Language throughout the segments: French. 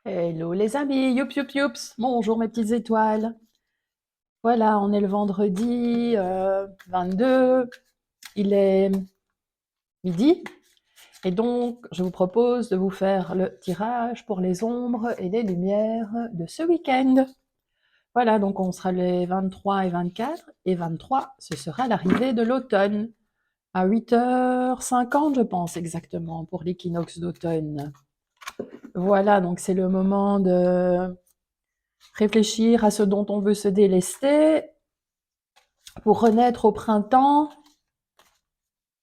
Hello les amis, youps youps youps, bonjour mes petites étoiles. Voilà, on est le vendredi 22, il est midi, et donc je vous propose de vous faire le tirage pour les ombres et les lumières de ce week-end. Voilà, donc on sera les 23 et 24, et 23, ce sera l'arrivée de l'automne, à 8h50 je pense exactement, pour l'équinoxe d'automne. Voilà, donc c'est le moment de réfléchir à ce dont on veut se délester pour renaître au printemps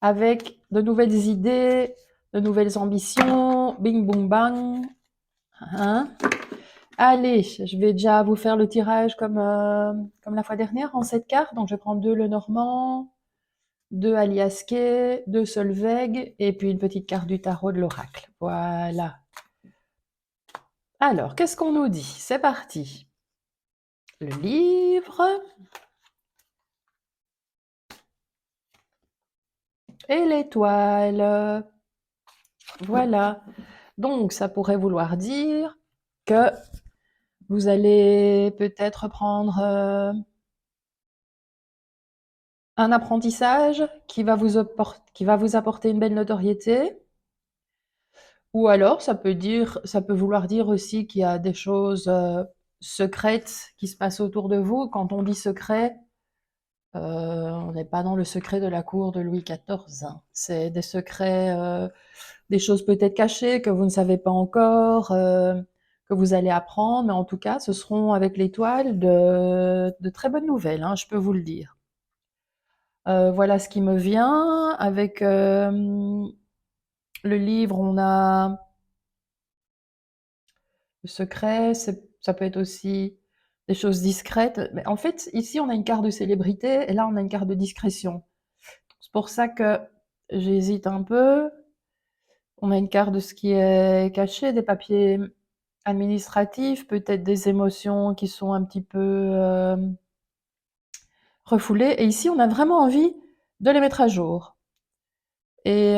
avec de nouvelles idées, de nouvelles ambitions, bing boum bang. Hein. Allez, je vais déjà vous faire le tirage comme la fois dernière en 7 cartes. Donc je vais prendre 2 Lenormand, 2 Aliasquet, 2 Solveig et puis une petite carte du tarot de l'oracle. Voilà. Alors, qu'est-ce qu'on nous dit? C'est parti. Le livre et l'étoile. Voilà. Donc, ça pourrait vouloir dire que vous allez peut-être prendre un apprentissage qui va vous apporter une belle notoriété. Ou alors, ça peut vouloir dire aussi qu'il y a des choses secrètes qui se passent autour de vous. Quand on dit secret, on n'est pas dans le secret de la cour de Louis XIV. Hein. C'est des secrets, des choses peut-être cachées que vous ne savez pas encore, que vous allez apprendre. Mais en tout cas, ce seront avec l'étoile de très bonnes nouvelles, hein, je peux vous le dire. Voilà ce qui me vient. Avec le livre, on a le secret, ça peut être aussi des choses discrètes. Mais en fait, ici, on a une carte de célébrité et là, on a une carte de discrétion. C'est pour ça que j'hésite un peu. On a une carte de ce qui est caché, des papiers administratifs, peut-être des émotions qui sont un petit peu refoulées. Et ici, on a vraiment envie de les mettre à jour. Et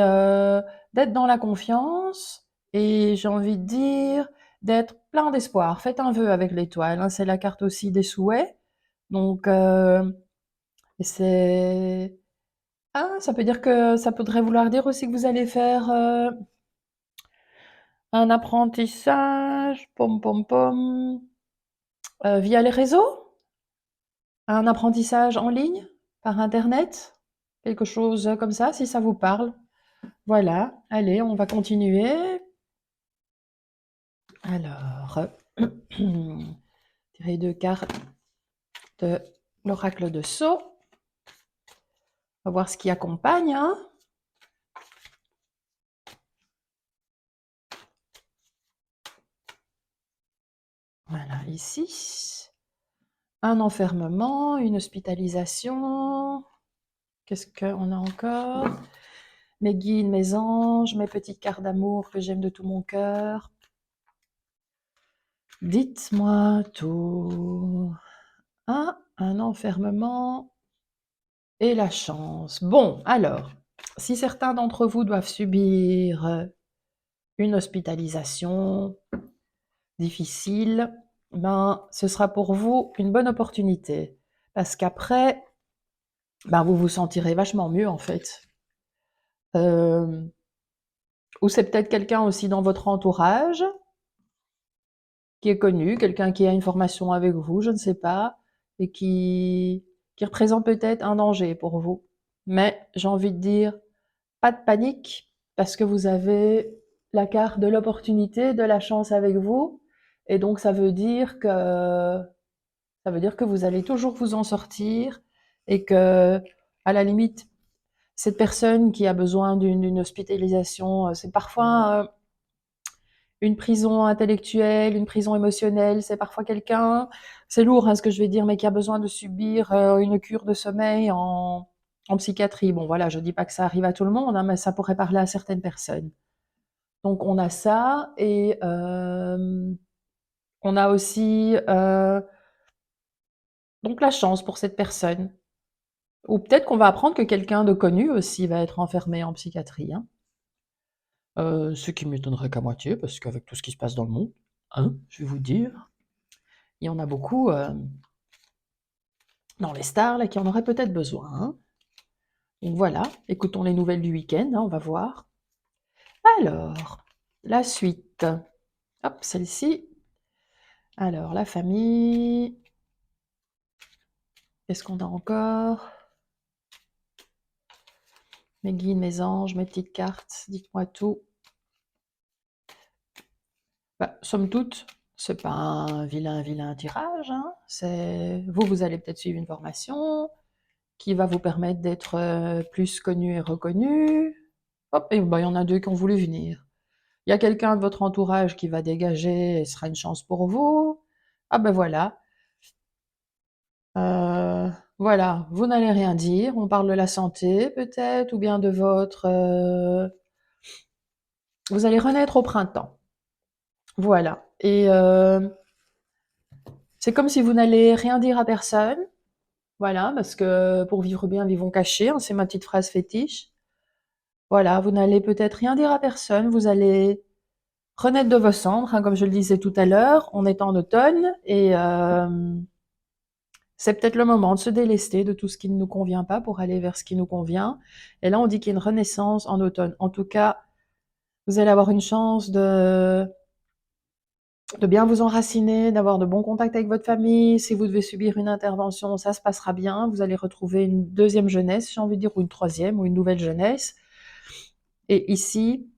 d'être dans la confiance, et j'ai envie de dire d'être plein d'espoir. Faites un vœu avec l'étoile, hein, c'est la carte aussi des souhaits. Donc c'est ah, ça peut dire que ça pourrait vouloir dire aussi que vous allez faire un apprentissage, pom pom pom, via les réseaux, un apprentissage en ligne, par internet, quelque chose comme ça, si ça vous parle. Voilà, allez, on va continuer. Alors, tirer 2 cartes de l'oracle de Sceaux. On va voir ce qui accompagne. Hein. Voilà, ici. Un enfermement, une hospitalisation. Qu'est-ce qu'on a encore? Mes guides, mes anges, mes petites cartes d'amour que j'aime de tout mon cœur. Dites-moi tout. Ah, un enfermement et la chance. Bon, alors, si certains d'entre vous doivent subir une hospitalisation difficile, ben, ce sera pour vous une bonne opportunité. Parce qu'après, ben, vous vous sentirez vachement mieux, en fait. Ou c'est peut-être quelqu'un aussi dans votre entourage qui est connu, quelqu'un qui a une formation avec vous, je ne sais pas, et qui représente peut-être un danger pour vous. Mais j'ai envie de dire, pas de panique, parce que vous avez la carte de l'opportunité, de la chance avec vous, et donc ça veut dire que vous allez toujours vous en sortir, et que, à la limite, cette personne qui a besoin d'une hospitalisation, c'est parfois une prison intellectuelle, une prison émotionnelle, c'est parfois quelqu'un, c'est lourd hein, ce que je vais dire, mais qui a besoin de subir une cure de sommeil en psychiatrie. Bon voilà, je dis pas que ça arrive à tout le monde, hein, mais ça pourrait parler à certaines personnes. Donc on a ça, et on a aussi donc la chance pour cette personne. Ou peut-être qu'on va apprendre que quelqu'un de connu aussi va être enfermé en psychiatrie. Hein. Ce qui m'étonnerait qu'à moitié, parce qu'avec tout ce qui se passe dans le monde. hein, je vais vous dire. Il y en a beaucoup dans les stars là, qui en auraient peut-être besoin, hein. Donc voilà, écoutons les nouvelles du week-end, hein, on va voir. Alors, la suite. Hop, celle-ci. Alors, la famille. Qu'est-ce qu'on a encore? Mes guides, mes anges, mes petites cartes, dites-moi tout. Bah, somme toute, c'est pas un vilain tirage, hein. C'est vous allez peut-être suivre une formation qui va vous permettre d'être plus connu et reconnu. Hop, et bah, il y en a deux qui ont voulu venir. Il y a quelqu'un de votre entourage qui va dégager et ce sera une chance pour vous. Ah ben voilà. Voilà, vous n'allez rien dire. On parle de la santé peut-être, ou bien de votre... Vous allez renaître au printemps. Voilà. Et c'est comme si vous n'allez rien dire à personne. Voilà, parce que pour vivre bien, vivons cachés, hein, c'est ma petite phrase fétiche. Voilà, vous n'allez peut-être rien dire à personne. Vous allez renaître de vos cendres, hein, comme je le disais tout à l'heure. On est en automne et c'est peut-être le moment de se délester de tout ce qui ne nous convient pas pour aller vers ce qui nous convient. Et là, on dit qu'il y a une renaissance en automne. En tout cas, vous allez avoir une chance de bien vous enraciner, d'avoir de bons contacts avec votre famille. Si vous devez subir une intervention, ça se passera bien. Vous allez retrouver une deuxième jeunesse, j'ai envie de dire, ou une troisième, ou une nouvelle jeunesse. Et ici,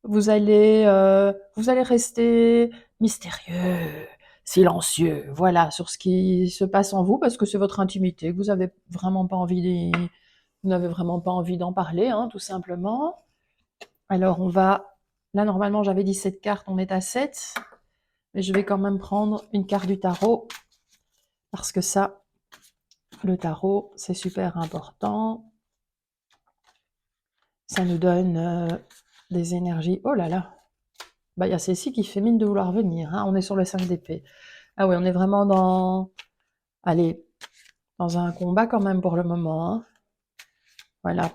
vous allez rester mystérieux, silencieux, voilà, sur ce qui se passe en vous, parce que c'est votre intimité, que vous avez vraiment pas envie, vous n'avez vraiment pas envie d'en parler, hein, tout simplement. Alors on va, là normalement j'avais dit 7 cartes, on est à 7, mais je vais quand même prendre une carte du tarot, parce que ça, le tarot, c'est super important. Ça nous donne des énergies. Oh là là, bah, il y a celle-ci qui fait mine de vouloir venir, hein. On est sur le 5 d'épée. Ah oui, on est vraiment dans... Allez, dans un combat quand même pour le moment, hein. Voilà.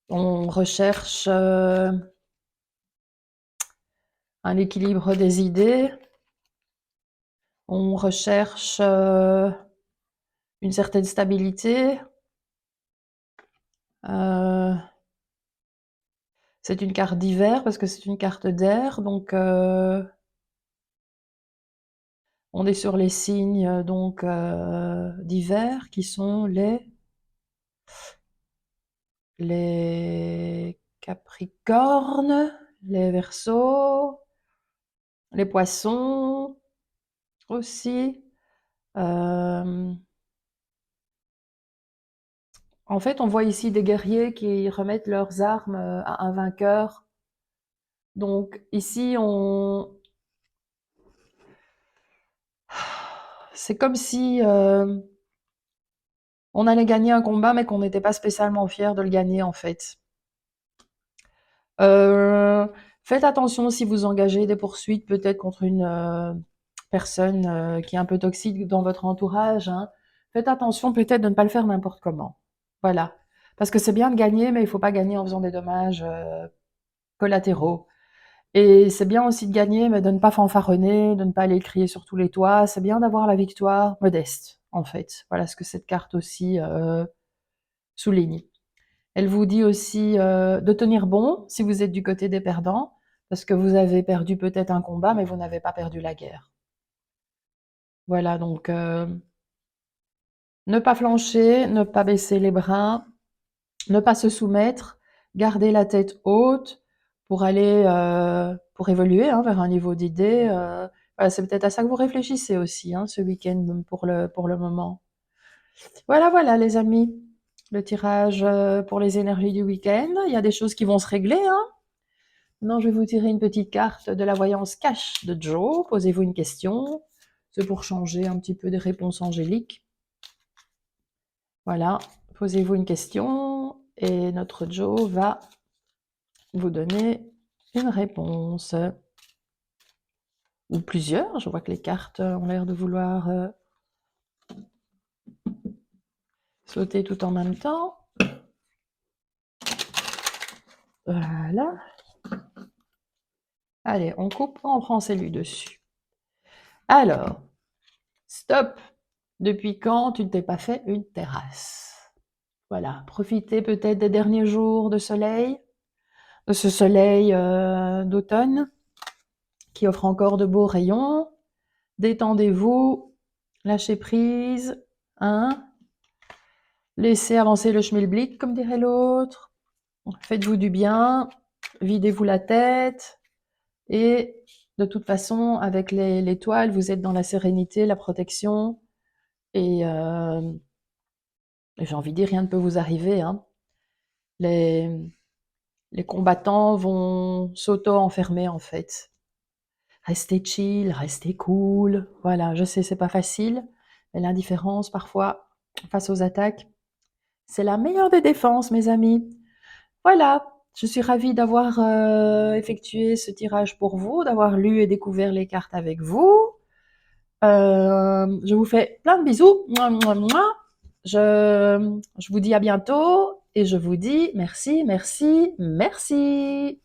On recherche un équilibre des idées. On recherche une certaine stabilité. Euh, c'est une carte d'hiver parce que c'est une carte d'air. Donc, on est sur les signes donc d'hiver qui sont les Capricornes, les Verseaux, les Poissons aussi. En fait, on voit ici des guerriers qui remettent leurs armes à un vainqueur. Donc ici, c'est comme si on allait gagner un combat, mais qu'on n'était pas spécialement fier de le gagner en fait. Euh, Faites attention si vous engagez des poursuites peut-être contre une personne qui est un peu toxique dans votre entourage, hein. Faites attention peut-être de ne pas le faire n'importe comment. Voilà. Parce que c'est bien de gagner, mais il ne faut pas gagner en faisant des dommages collatéraux. Et c'est bien aussi de gagner, mais de ne pas fanfaronner, de ne pas aller le crier sur tous les toits. C'est bien d'avoir la victoire modeste, en fait. Voilà ce que cette carte aussi souligne. Elle vous dit aussi de tenir bon si vous êtes du côté des perdants, parce que vous avez perdu peut-être un combat, mais vous n'avez pas perdu la guerre. Voilà, donc ne pas flancher, ne pas baisser les bras, ne pas se soumettre, garder la tête haute pour aller, pour évoluer hein, vers un niveau d'idée. Voilà, c'est peut-être à ça que vous réfléchissez aussi hein, ce week-end pour le moment. Voilà, voilà les amis, le tirage pour les énergies du week-end. Il y a des choses qui vont se régler, hein. Maintenant, je vais vous tirer une petite carte de la voyance cash de Joe. Posez-vous une question. C'est pour changer un petit peu des réponses angéliques. Voilà, posez-vous une question et notre Joe va vous donner une réponse. Ou plusieurs, je vois que les cartes ont l'air de vouloir sauter tout en même temps. Voilà. Allez, on coupe, on prend celui dessus. Alors, stop! Depuis quand tu ne t'es pas fait une terrasse? Voilà, profitez peut-être des derniers jours de soleil, de ce soleil d'automne qui offre encore de beaux rayons. Détendez-vous, lâchez prise, hein? Laissez avancer le schmilblick, comme dirait l'autre. Faites-vous du bien, videz-vous la tête. Et de toute façon, avec l'étoile, vous êtes dans la sérénité, la protection. Et j'ai envie de dire, rien ne peut vous arriver, hein. Les, les combattants vont s'auto-enfermer, en fait. Restez chill, restez cool. Voilà, je sais, c'est pas facile, mais l'indifférence, parfois, face aux attaques, c'est la meilleure des défenses, mes amis. Voilà, je suis ravie d'avoir effectué ce tirage pour vous, d'avoir lu et découvert les cartes avec vous. Je vous fais plein de bisous. Mouah, mouah, mouah. Je vous dis à bientôt et je vous dis merci, merci, merci.